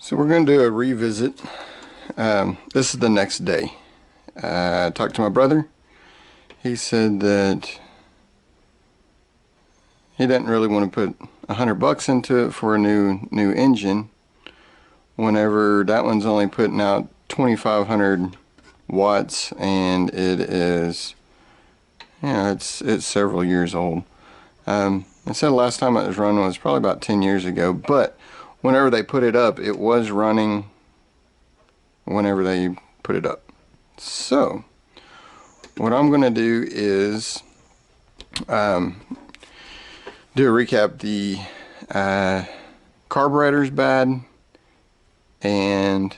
So we're going to do a revisit. This is the next day. I talked to my brother. He said that he didn't really want to put $100 into it for a new engine, whenever that one's only putting out 2,500 watts, and it is, it's several years old. I said last time it was running was probably about 10 years ago, but whenever they put it up, it was running whenever they put it up. So what I'm going to do is do a recap. The carburetor's bad and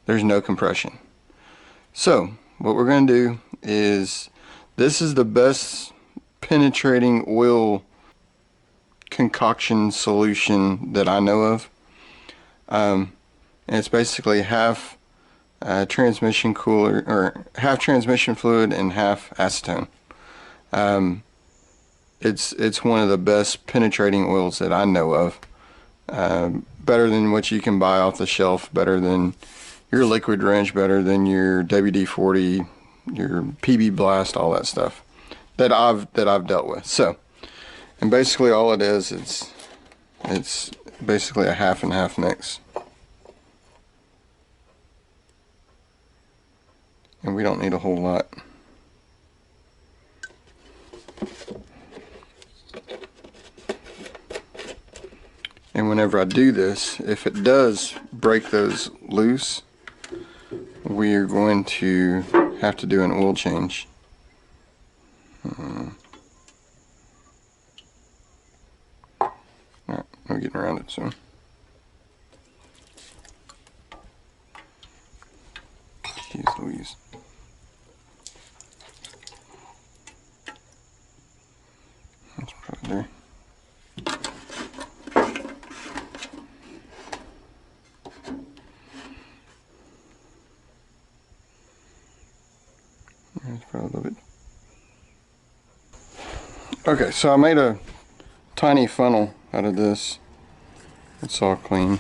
there's no compression. So what we're going to do is, this is the best penetrating oil concoction solution that I know of. And it's basically half transmission cooler, or half transmission fluid and half acetone. It's one of the best penetrating oils that I know of. Better than what you can buy off the shelf, better than your liquid wrench, better than your WD-40, your PB Blast, all that stuff that I've dealt with. So, and basically all it is, it's basically a half and half mix. And we don't need a whole lot. And whenever I do this, if it does break those loose, we are going to have to do an oil change. Alright, I'm getting around it soon. Jeez Louise. That's probably there. That's probably a little bit. Okay, so I made a tiny funnel out of this. It's all clean.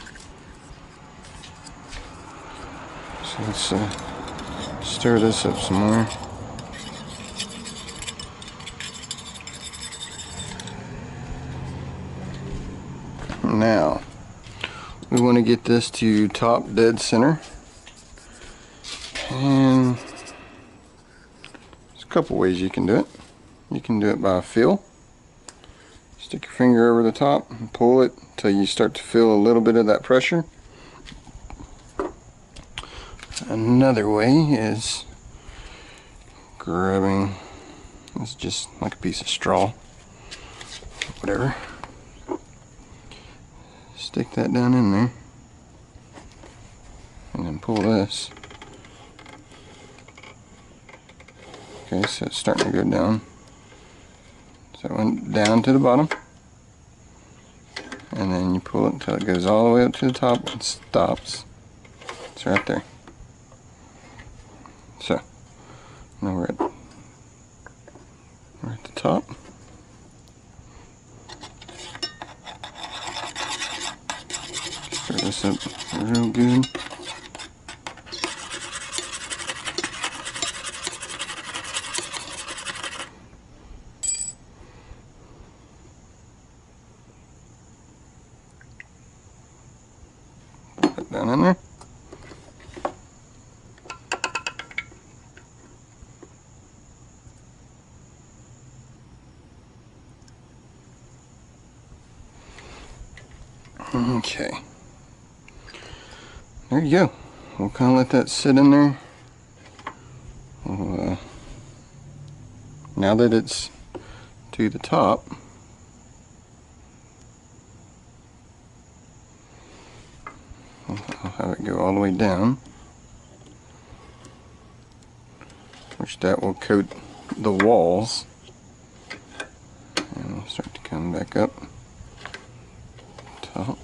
So let's stir this up some more. Now, we want to get this to top dead center. And there's a couple ways you can do it. You can do it by feel. Stick your finger over the top and pull it until you start to feel a little bit of that pressure. Another way is grabbing, it's just like a piece of straw, whatever. Stick that down in there and then pull this. Okay, so it's starting to go down. So it went down to the bottom, and then you pull it until it goes all the way up to the top and stops. It's right there. So now we're at the top. Stir this up real good. Put that down in there. Okay, there you go. We'll kind of let that sit in there. Now that it's to the top, I'll have it go all the way down, which that will coat the walls, and we'll start to come back up top.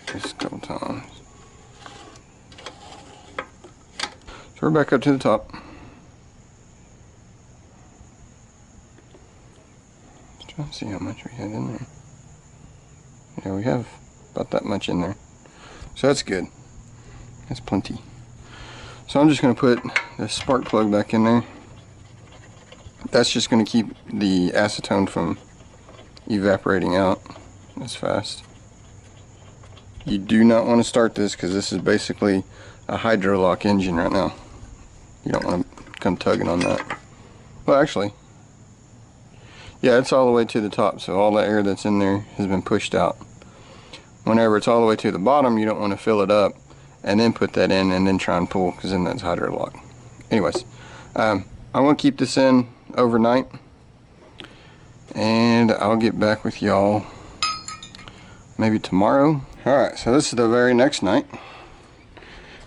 Do this a couple times. So we're back up to the top. Trying to see how much we had in there. Yeah, we have about that much in there. So that's good. That's plenty. So I'm just going to put the spark plug back in there. That's just going to keep the acetone from evaporating out as fast. You do not want to start this because this is basically a hydrolock engine right now. You don't want to come tugging on that. Well, actually, yeah, it's all the way to the top, so all the air that's in there has been pushed out. Whenever it's all the way to the bottom, you don't want to fill it up and then put that in and then try and pull, because then that's hydrolock. Anyways, I'm going to keep this in overnight, and I'll get back with y'all maybe tomorrow. Alright, so this is the very next night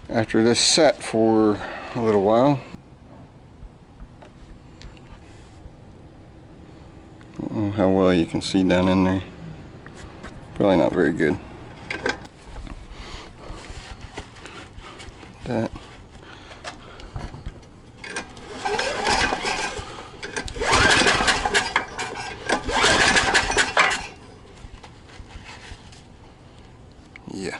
after this sat for a little while. I don't know how well you can see down in there. Probably not very good. That. Yeah.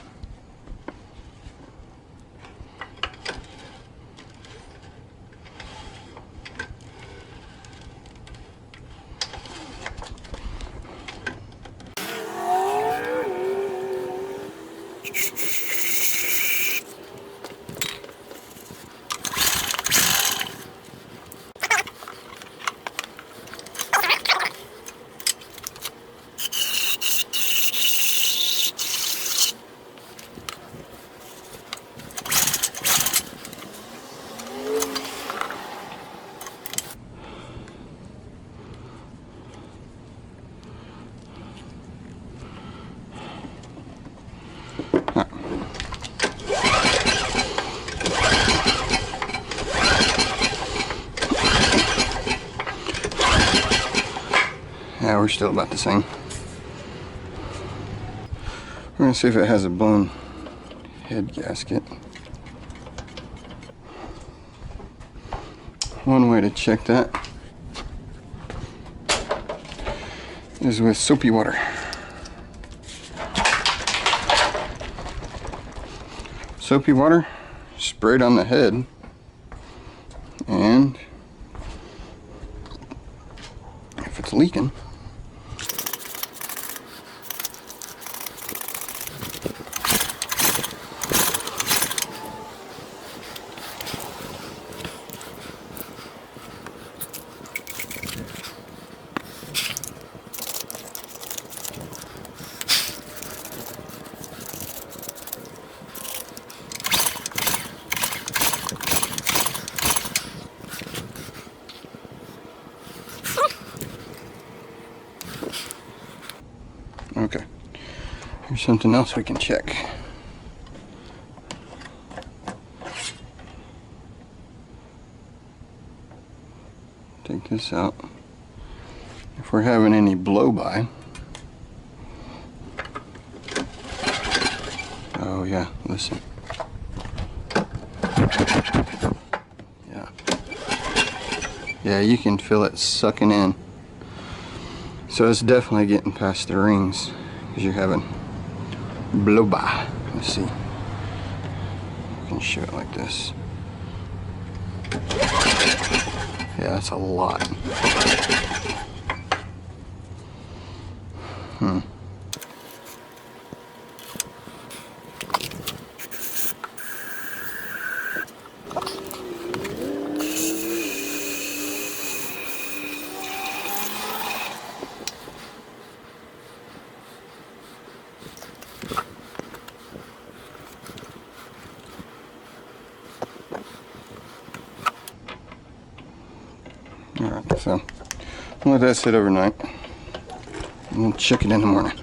Yeah, we're still about the same. We're going to see if it has a blown head gasket. One way to check that is with soapy water. Soapy water sprayed on the head, and if it's leaking, okay, here's something else we can check. Take this out. If we're having any blow-by, oh yeah, listen. Yeah, you can feel it sucking in. So it's definitely getting past the rings because you're having blow-by. Let's see. I can show it like this. Yeah, that's a lot. Alright, so I'll let that sit overnight and we'll check it in the morning.